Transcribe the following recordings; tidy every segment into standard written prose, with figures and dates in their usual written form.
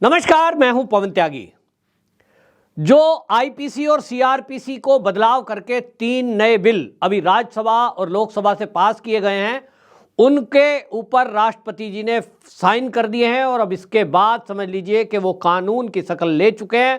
नमस्कार, मैं हूं पवन त्यागी। जो आईपीसी और सीआरपीसी को बदलाव करके 3 नए बिल अभी राज्यसभा और लोकसभा से पास किए गए हैं, उनके ऊपर राष्ट्रपति जी ने साइन कर दिए हैं और अब इसके बाद समझ लीजिए कि वो कानून की शक्ल ले चुके हैं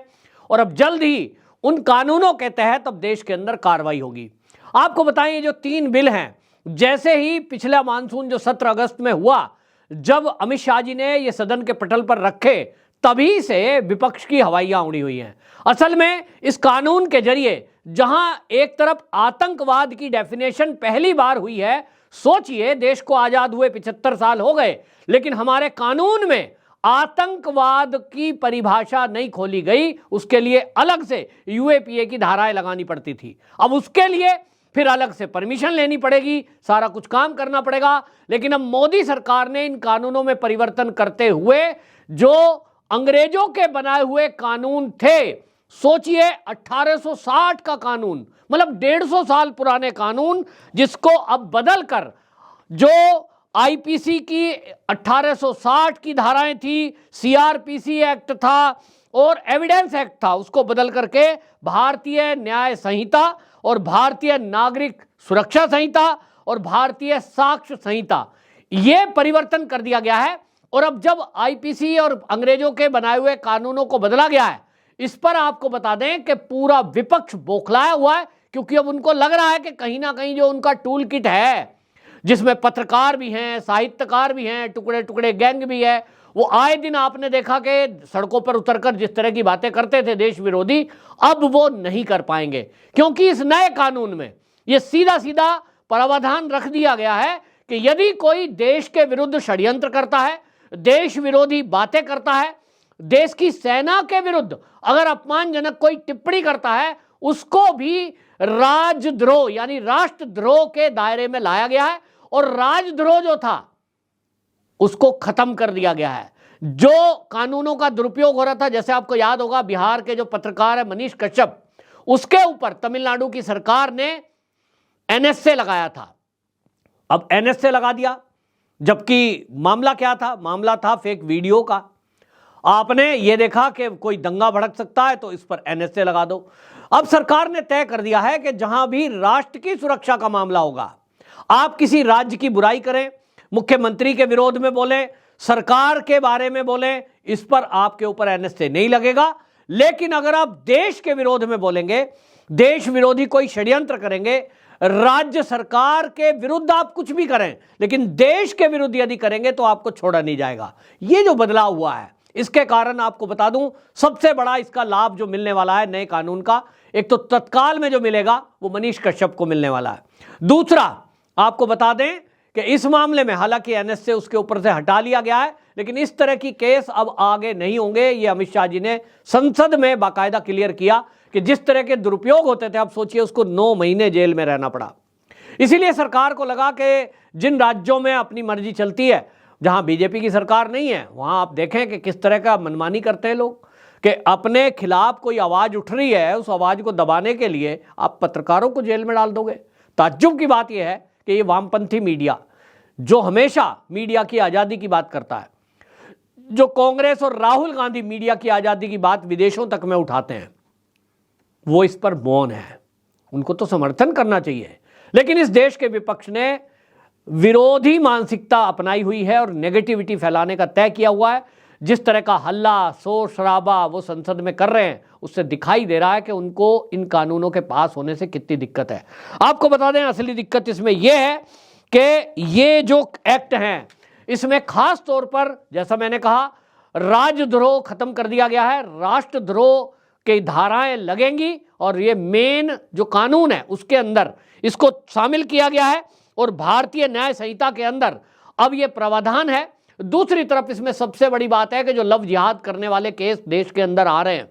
और अब जल्द ही उन कानूनों के तहत अब देश के अंदर कार्रवाई होगी। आपको बताएं, ये जो 3 बिल हैं, जैसे ही पिछला मानसून जो 17 अगस्त में हुआ, जब अमित शाह जी ने ये सदन के पटल पर रखे, तभी से विपक्ष की हवाइयां उड़ी हुई हैं। असल में इस कानून के जरिए जहां एक तरफ आतंकवाद की डेफिनेशन पहली बार हुई है, सोचिए देश को आजाद हुए 75 साल हो गए, लेकिन हमारे कानून में आतंकवाद की परिभाषा नहीं खोली गई। उसके लिए अलग से यूएपीए की धाराएं लगानी पड़ती थी। अब उसके लिए फिर अलग से परमिशन लेनी पड़ेगी, सारा कुछ काम करना पड़ेगा। लेकिन अब मोदी सरकार ने इन कानूनों में परिवर्तन करते हुए जो अंग्रेजों के बनाए हुए कानून थे, सोचिए 1860 का कानून, मतलब 150 साल पुराने कानून, जिसको अब बदलकर जो आईपीसी की 1860 की धाराएं थी, सीआरपीसी एक्ट था और एविडेंस एक्ट था, उसको बदल करके भारतीय न्याय संहिता और भारतीय नागरिक सुरक्षा संहिता और भारतीय साक्ष्य संहिता, ये परिवर्तन कर दिया गया है। और अब जब आईपीसी और अंग्रेजों के बनाए हुए कानूनों को बदला गया है, इस पर आपको बता दें कि पूरा विपक्ष बौखलाया हुआ है, क्योंकि अब उनको लग रहा है कि कहीं ना कहीं जो उनका टूल किट है, जिसमें पत्रकार भी हैं, साहित्यकार भी हैं, टुकड़े टुकड़े गैंग भी है, वो आए दिन आपने देखा कि सड़कों पर उतरकर जिस तरह की बातें करते थे देश विरोधी, अब वो नहीं कर पाएंगे, क्योंकि इस नए कानून में ये सीधा सीधा प्रावधान रख दिया गया है कि यदि कोई देश के विरुद्ध षड्यंत्र करता है, देश विरोधी बातें करता है, देश की सेना के विरुद्ध अगर अपमानजनक कोई टिप्पणी करता है, उसको भी राजद्रोह यानी राष्ट्रद्रोह के दायरे में लाया गया है और राजद्रोह जो था उसको खत्म कर दिया गया है। जो कानूनों का दुरुपयोग हो रहा था, जैसे आपको याद होगा बिहार के जो पत्रकार है मनीष कश्यप, उसके ऊपर तमिलनाडु की सरकार ने एनएसए लगाया था। अब एनएसए लगा दिया, जबकि मामला क्या था? मामला था फेक वीडियो का। आपने ये देखा कि कोई दंगा भड़क सकता है तो इस पर एनएसए लगा दो। अब सरकार ने तय कर दिया है कि जहां भी राष्ट्र की सुरक्षा का मामला होगा, आप किसी राज्य की बुराई करें, मुख्यमंत्री के विरोध में बोले, सरकार के बारे में बोले, इस पर आपके ऊपर एनएसए नहीं लगेगा। लेकिन अगर आप देश के विरोध में बोलेंगे, देश विरोधी कोई षड्यंत्र करेंगे, राज्य सरकार के विरुद्ध आप कुछ भी करें, लेकिन देश के विरुद्ध यदि करेंगे तो आपको छोड़ा नहीं जाएगा। ये जो बदलाव हुआ है, इसके कारण आपको बता दूं, सबसे बड़ा इसका लाभ जो मिलने वाला है नए कानून का, एक तो तत्काल में जो मिलेगा वो मनीष कश्यप को मिलने वाला है। दूसरा, आपको बता दें कि इस मामले में हालांकि एनएसए उसके ऊपर से हटा लिया गया है, लेकिन इस तरह की केस अब आगे नहीं होंगे। ये अमित शाह जी ने संसद में बाकायदा क्लियर किया कि जिस तरह के दुरुपयोग होते थे, अब सोचिए उसको 9 महीने जेल में रहना पड़ा। इसीलिए सरकार को लगा कि जिन राज्यों में अपनी मर्जी चलती है, जहां बीजेपी की सरकार नहीं है, वहां आप देखें कि किस तरह का मनमानी करते हैं लोग, कि अपने खिलाफ कोई आवाज उठ रही है, उस आवाज को दबाने के लिए आप पत्रकारों को जेल में डाल दोगे। ताज्जुब की बात यह है कि ये वामपंथी मीडिया, जो हमेशा मीडिया की आज़ादी की बात करता है, जो कांग्रेस और राहुल गांधी मीडिया की आज़ादी की बात विदेशों तक में उठाते हैं, वो इस पर मौन है। उनको तो समर्थन करना चाहिए, लेकिन इस देश के विपक्ष ने विरोधी मानसिकता अपनाई हुई है और नेगेटिविटी फैलाने का तय किया हुआ है। जिस तरह का हल्ला शोर शराबा वो संसद में कर रहे हैं, उससे दिखाई दे रहा है कि उनको इन कानूनों के पास होने से कितनी दिक्कत है। आपको बता दें, असली दिक्कत इसमें यह है कि ये जो एक्ट हैं, इसमें खास तौर पर जैसा मैंने कहा, राजद्रोह खत्म कर दिया गया है, राष्ट्रद्रोह की धाराएं लगेंगी और ये मेन जो कानून है उसके अंदर इसको शामिल किया गया है और भारतीय न्याय संहिता के अंदर अब ये प्रावधान है। दूसरी तरफ इसमें सबसे बड़ी बात है कि जो लव जिहाद करने वाले केस देश के अंदर आ रहे हैं,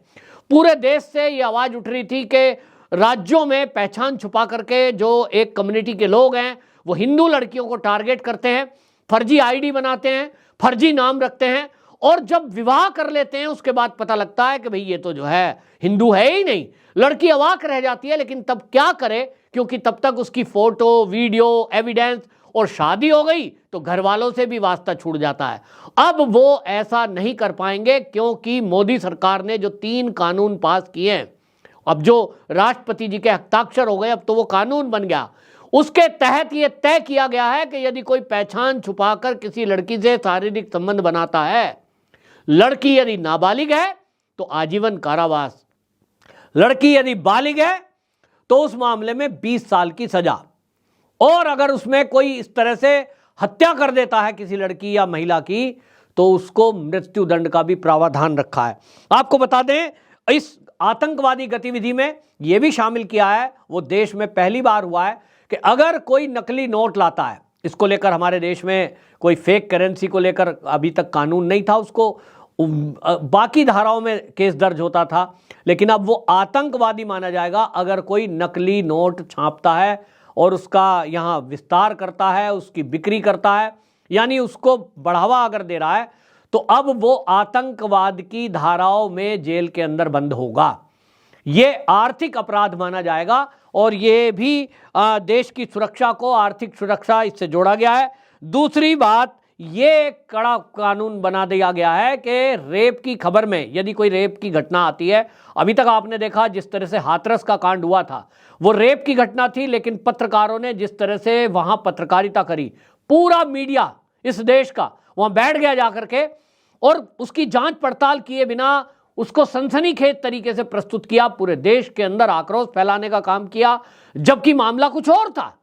पूरे देश से ये आवाज उठ रही थी कि राज्यों में पहचान छुपा करके जो एक कम्युनिटी के लोग हैं वो हिंदू लड़कियों को टारगेट करते हैं, फर्जी आईडी बनाते हैं, फर्जी नाम रखते हैं और जब विवाह कर लेते हैं उसके बाद पता लगता है कि भाई ये तो जो है हिंदू है ही नहीं। लड़की अवाक रह जाती है, लेकिन तब क्या करे, क्योंकि तब तक उसकी फोटो, वीडियो, एविडेंस और शादी हो गई तो घर वालों से भी वास्ता छूट जाता है। अब वो ऐसा नहीं कर पाएंगे, क्योंकि मोदी सरकार ने जो 3 कानून पास किए हैं, अब जो राष्ट्रपति जी के हस्ताक्षर हो गए, अब तो वो कानून बन गया। उसके तहत ये तय किया गया है कि यदि कोई पहचान छुपाकर किसी लड़की से शारीरिक संबंध बनाता है, लड़की यदि नाबालिग है तो आजीवन कारावास, लड़की यदि बालिग है तो उस मामले में 20 साल की सजा, और अगर उसमें कोई इस तरह से हत्या कर देता है किसी लड़की या महिला की तो उसको मृत्यु दंड का भी प्रावधान रखा है। आपको बता दें, इस आतंकवादी गतिविधि में यह भी शामिल किया है, वो देश में पहली बार हुआ है कि अगर कोई नकली नोट लाता है, इसको लेकर हमारे देश में कोई फेक करेंसी को लेकर अभी तक कानून नहीं था, उसको बाकी धाराओं में केस दर्ज होता था, लेकिन अब वो आतंकवादी माना जाएगा अगर कोई नकली नोट छापता है और उसका यहाँ विस्तार करता है, उसकी बिक्री करता है, यानी उसको बढ़ावा अगर दे रहा है, तो अब वो आतंकवाद की धाराओं में जेल के अंदर बंद होगा। ये आर्थिक अपराध माना जाएगा, और ये भी देश की सुरक्षा को, आर्थिक सुरक्षा, इससे जोड़ा गया है। दूसरी बात, ये कड़ा कानून बना दिया गया है कि रेप की खबर में यदि कोई रेप की घटना आती है, अभी तक आपने देखा जिस तरह से हाथरस का कांड हुआ था, वो रेप की घटना थी, लेकिन पत्रकारों ने जिस तरह से वहां पत्रकारिता करी, पूरा मीडिया इस देश का वहां बैठ गया जाकर के, और उसकी जांच पड़ताल किए बिना उसको सनसनीखेज तरीके से प्रस्तुत किया, पूरे देश के अंदर आक्रोश फैलाने का काम किया, जबकि मामला कुछ और था,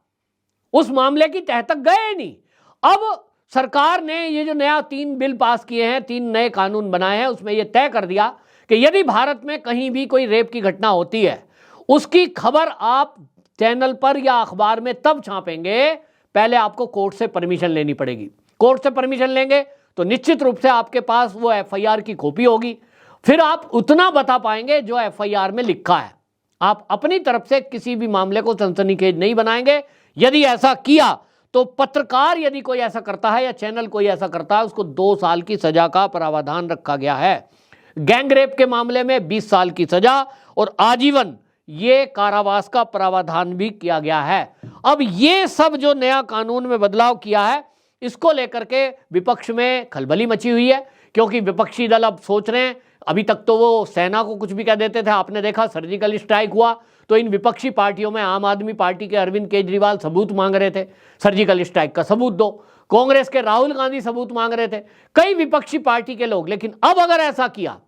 उस मामले की तह तक गए नहीं। अब सरकार ने ये जो नया 3 बिल पास किए हैं, 3 नए कानून बनाए हैं, उसमें यह तय कर दिया कि यदि भारत में कहीं भी कोई रेप की घटना होती है, उसकी खबर आप चैनल पर या अखबार में तब छापेंगे, पहले आपको कोर्ट से परमिशन लेनी पड़ेगी। कोर्ट से परमिशन लेंगे तो निश्चित रूप से आपके पास वो एफआईआर की कॉपी होगी, फिर आप उतना बता पाएंगे जो एफआईआर में लिखा है। आप अपनी तरफ से किसी भी मामले को सनसनीखेज नहीं बनाएंगे। यदि ऐसा किया तो पत्रकार यदि कोई ऐसा करता है या चैनल कोई ऐसा करता है, उसको 2 साल की सजा का प्रावधान रखा गया है। गैंग रेप के मामले में 20 साल की सजा और आजीवन ये कारावास का प्रावधान भी किया गया है। अब ये सब जो नया कानून में बदलाव किया है, इसको लेकर के विपक्ष में खलबली मची हुई है, क्योंकि विपक्षी दल अब सोच रहे हैं, अभी तक तो वो सेना को कुछ भी कह देते थे, आपने देखा सर्जिकल स्ट्राइक हुआ तो इन विपक्षी पार्टियों में आम आदमी पार्टी के अरविंद केजरीवाल सबूत मांग रहे थे, सर्जिकल स्ट्राइक का सबूत दो। कांग्रेस के राहुल गांधी सबूत मांग रहे थे, कई विपक्षी पार्टी के लोग। लेकिन अब अगर ऐसा किया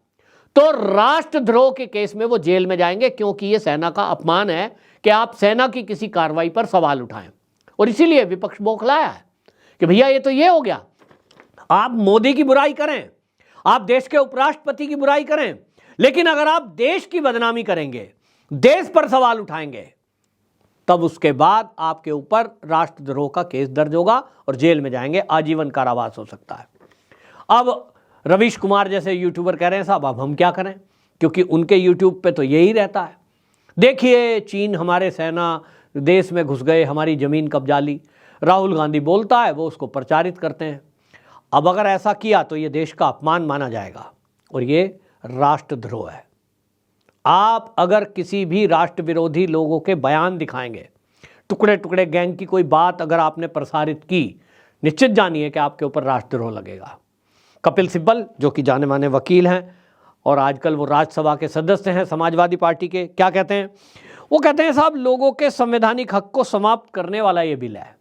तो राष्ट्रद्रोह के केस में वो जेल में जाएंगे, क्योंकि ये सेना का अपमान है कि आप सेना की किसी कार्रवाई पर सवाल उठाएं। और इसीलिए विपक्ष बौखलाया है कि भैया ये तो ये हो गया, आप मोदी की बुराई करें, आप देश के उपराष्ट्रपति की बुराई करें, लेकिन अगर आप देश की बदनामी करेंगे, देश पर सवाल उठाएंगे, तब उसके बाद आपके ऊपर राष्ट्रद्रोह का केस दर्ज होगा और जेल में जाएंगे, आजीवन कारावास हो सकता है। अब रवीश कुमार जैसे यूट्यूबर कह रहे हैं साहब अब हम क्या करें, क्योंकि उनके यूट्यूब पे तो यही रहता है, देखिए चीन हमारे सेना देश में घुस गए, हमारी जमीन कब्जा ली। राहुल गांधी बोलता है, वो उसको प्रचारित करते हैं। अब अगर ऐसा किया तो ये देश का अपमान माना जाएगा और ये राष्ट्रद्रोह है। आप अगर किसी भी राष्ट्र विरोधी लोगों के बयान दिखाएंगे, टुकड़े टुकड़े गैंग की कोई बात अगर आपने प्रसारित की, निश्चित जानिए कि आपके ऊपर राष्ट्रद्रोह लगेगा। कपिल सिब्बल जो कि जाने माने वकील हैं और आजकल वो राज्यसभा के सदस्य हैं समाजवादी पार्टी के, क्या कहते हैं? वो कहते हैं साहब लोगों के संवैधानिक हक को समाप्त करने वाला ये बिल है।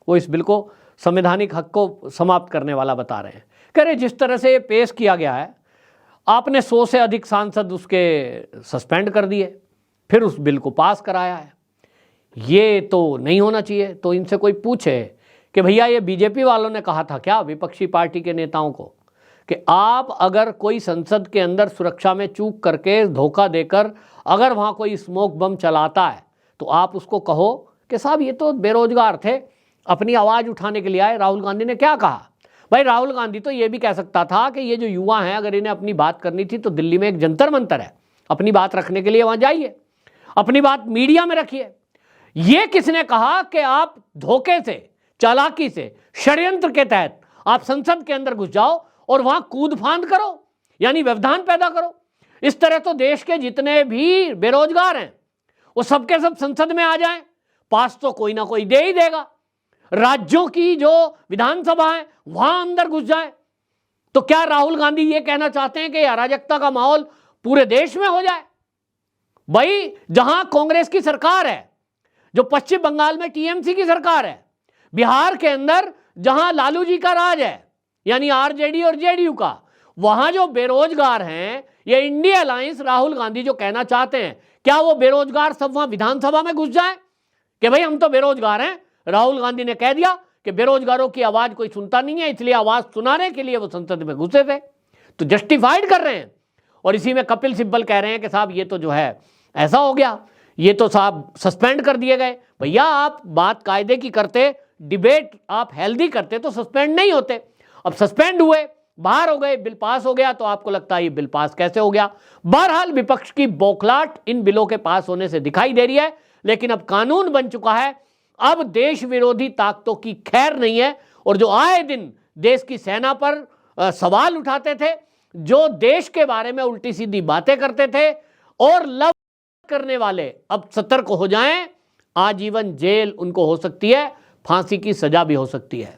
वो इस बिल को संवैधानिक हक को समाप्त करने वाला बता रहे हैं। कह रहे जिस तरह से ये पेश किया गया है, आपने 100 से अधिक सांसद उसके सस्पेंड कर दिए, फिर उस बिल को पास कराया है, ये तो नहीं होना चाहिए। तो इनसे कोई पूछे कि भैया ये बीजेपी वालों ने कहा था क्या विपक्षी पार्टी के नेताओं को कि आप अगर कोई संसद के अंदर सुरक्षा में चूक करके धोखा देकर अगर वहाँ कोई स्मोक बम चलाता है तो आप उसको कहो कि साहब ये तो बेरोजगार थे, अपनी आवाज़ उठाने के लिए आए। राहुल गांधी ने क्या कहा? भाई राहुल गांधी तो ये भी कह सकता था कि ये जो युवा हैं अगर इन्हें अपनी बात करनी थी तो दिल्ली में एक जंतर मंतर है, अपनी बात रखने के लिए वहाँ जाइए, अपनी बात मीडिया में रखिए। ये किसने कहा कि आप धोखे से, चालाकी से, षड्यंत्र के तहत आप संसद के अंदर घुस जाओ और वहां कूद फांद करो, यानी व्यवधान पैदा करो? इस तरह तो देश के जितने भी बेरोजगार हैं वो सबके सब संसद में आ जाएं, पास तो कोई ना कोई दे ही देगा। राज्यों की जो विधानसभा है वहां अंदर घुस जाए। तो क्या राहुल गांधी ये कहना चाहते हैं कि अराजकता का माहौल पूरे देश में हो जाए? भाई, जहां कांग्रेस की सरकार है, जो पश्चिम बंगाल में टीएमसी की सरकार है, बिहार के अंदर जहां लालू जी का राज है, यानी आरजेडी और जेडीयू का, वहां जो बेरोजगार हैं, ये इंडिया अलायंस राहुल गांधी जो कहना चाहते हैं, क्या वो बेरोजगार सब वहां विधानसभा में घुस जाए कि भाई हम तो बेरोजगार हैं? राहुल गांधी ने कह दिया कि बेरोजगारों की आवाज कोई सुनता नहीं है, इसलिए आवाज सुनाने के लिए वो संसद में घुसे थे। तो जस्टिफाइड कर रहे हैं। और इसी में कपिल सिब्बल कह रहे हैं कि साहब ये तो जो है ऐसा हो गया, ये तो साहब सस्पेंड कर दिए गए। भैया, आप बात कायदे की करते, डिबेट आप हेल्दी करते तो सस्पेंड नहीं होते। अब सस्पेंड हुए, बाहर हो गए, बिल पास हो गया, तो आपको लगता है ये बिल पास कैसे हो गया? बहरहाल विपक्ष की बौखलाहट इन बिलों के पास होने से दिखाई दे रही है, लेकिन अब कानून बन चुका है। अब देश विरोधी ताकतों की खैर नहीं है। और जो आए दिन देश की सेना पर सवाल उठाते थे, जो देश के बारे में उल्टी सीधी बातें करते थे और लव करने वाले, अब सतर्क हो जाएं। आजीवन जेल उनको हो सकती है, फांसी की सजा भी हो सकती है।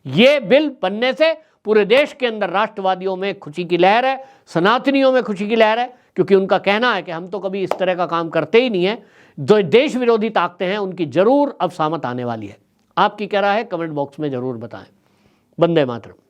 यह बिल बनने से पूरे देश के अंदर राष्ट्रवादियों में खुशी की लहर है, सनातनियों में खुशी की लहर है, क्योंकि उनका कहना है कि हम तो कभी इस तरह का काम करते ही नहीं है। जो देश विरोधी ताकतें हैं उनकी जरूर अब सामत आने वाली है। आपकी क्या राय है? कमेंट बॉक्स में जरूर बताएं। वंदे मातरम।